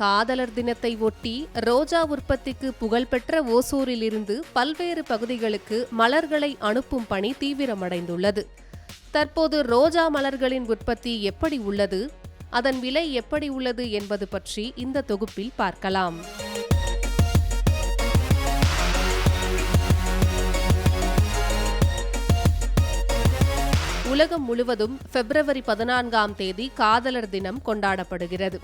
காதலர் தினத்தை ஒட்டி ரோஜா உற்பத்திக்கு புகழ்பெற்ற ஓசூரிலிருந்து பல்வேறு பகுதிகளுக்கு மலர்களை அனுப்பும் பணி தீவிரமடைந்துள்ளது. தற்போது ரோஜா மலர்களின் உற்பத்தி எப்படி உள்ளது, அதன் விலை எப்படி உள்ளது என்பது பற்றி இந்த தொகுப்பில் பார்க்கலாம். உலகம் முழுவதும் பிப்ரவரி 14ஆம் தேதி காதலர் தினம் கொண்டாடப்படுகிறது.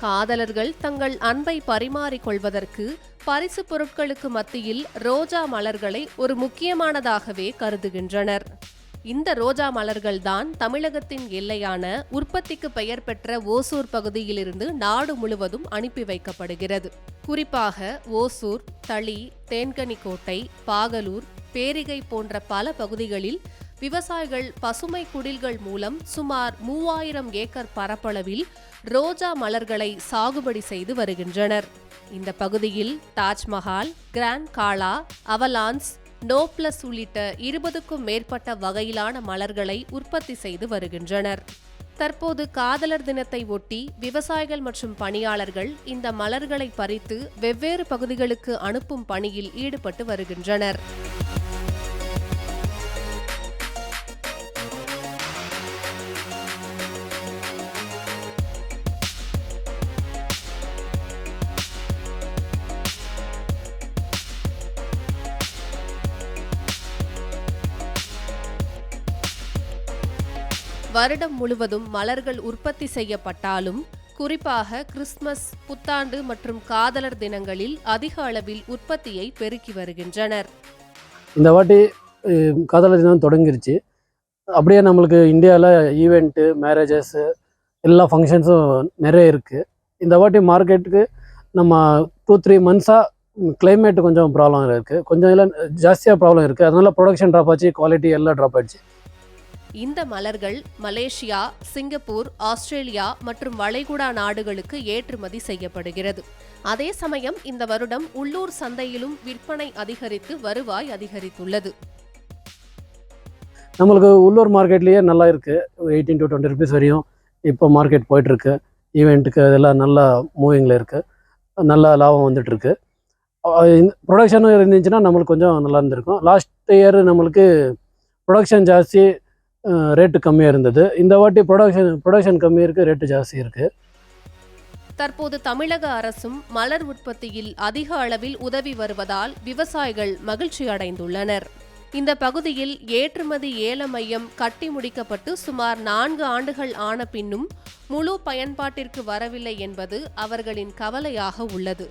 காதலர்கள் தங்கள் அன்பை பரிமாறிக்கொள்வதற்கு பரிசு பொருட்களுக்கு மத்தியில் ரோஜா மலர்களை ஒரு முக்கியமானதாகவே கருதுகின்றனர். இந்த ரோஜா மலர்கள்தான் தமிழகத்தின் எல்லையான உற்பத்திக்கு பெயர் பெற்ற ஓசூர் பகுதியிலிருந்து நாடு முழுவதும் அனுப்பி வைக்கப்படுகிறது. குறிப்பாக ஓசூர், தளி, தேன்கனிக்கோட்டை, பாகலூர், பேரிகை போன்ற பல பகுதிகளில் விவசாயிகள் பசுமை குடில்கள் மூலம் சுமார் 3000 ஏக்கர் பரப்பளவில் ரோஜா மலர்களை சாகுபடி செய்து வருகின்றனர். இந்த பகுதியில் தாஜ்மஹால், கிராண்ட் காலா, அவலான்ஸ், நோப்ளஸ் உள்ளிட்ட 20க்கும் மேற்பட்ட வகையிலான மலர்களை உற்பத்தி செய்து வருகின்றனர். தற்போது காதலர் தினத்தை ஒட்டி விவசாயிகள் மற்றும் பணியாளர்கள் இந்த மலர்களை பறித்து வெவ்வேறு பகுதிகளுக்கு அனுப்பும் பணியில் ஈடுபட்டு வருகின்றனர். வருடம் முழுவதும் மலர்கள் உற்பத்தி செய்யப்பட்டாலும் குறிப்பாக கிறிஸ்துமஸ், புத்தாண்டு மற்றும் காதலர் தினங்களில் அதிக அளவில் உற்பத்தியை பெருக்கி வருகின்றனர். இந்த வாட்டி காதலர் தினம் தொடங்கிருச்சு. அப்படியே நம்மளுக்கு இந்தியாவில் ஈவெண்ட்டு, மேரேஜஸ், எல்லா ஃபங்க்ஷன்ஸும் நிறைய இருக்குது. இந்த வாட்டி மார்க்கெட்டுக்கு நம்ம 2-3 மந்த்ஸாக கிளைமேட் கொஞ்சம் ப்ராப்ளம் இருக்குது, கொஞ்சம் இல்லை ஜாஸ்தியாக ப்ராப்ளம் இருக்குது. அதனால ப்ரொடக்ஷன் ட்ராப் ஆச்சு, குவாலிட்டி எல்லாம் ட்ராப் ஆயிடுச்சு. இந்த மலர்கள் மலேசியா, சிங்கப்பூர், ஆஸ்திரேலியா மற்றும் வளைகுடா நாடுகளுக்கு ஏற்றுமதி செய்யப்படுகிறது. அதே சமயம் இந்த வருடம் உள்ளூர் சந்தையிலும் விற்பனை அதிகரித்து வருவாய் அதிகரித்துள்ளது. நம்மளுக்கு உள்ளூர் மார்க்கெட்லேயே நல்லா இருக்குது. 18 to 20 rupees வரையும் இப்போ மார்க்கெட் போயிட்டுருக்கு. ஈவெண்ட்டுக்கு அதெல்லாம் நல்லா மூவிங்கில் இருக்குது, நல்லா லாபம் வந்துட்டுருக்கு. ப்ரொடக்ஷனும் இருந்துச்சுன்னா நம்மளுக்கு கொஞ்சம் நல்லா இருந்திருக்கும். லாஸ்ட் இயர் நம்மளுக்கு ப்ரொடக்ஷன் ஜாஸ்தி, ரேட்டு கம்மியாக இருந்தது. இந்த வாட்டி ப்ரொடக்ஷன் கம்மி இருக்குது, ரேட்டு ஜாஸ்தி இருக்குது. தற்போது தமிழக அரசும் மலர் உற்பத்தியில் அதிக அளவில் உதவி வருவதால் விவசாயிகள் மகிழ்ச்சி அடைந்துள்ளனர். இந்த பகுதியில் ஏற்றுமதி ஏல மையம் கட்டி முடிக்கப்பட்டு சுமார் 4 ஆண்டுகள் ஆன பின்னும் முழு பயன்பாட்டிற்கு வரவில்லை என்பது அவர்களின் கவலையாக உள்ளது.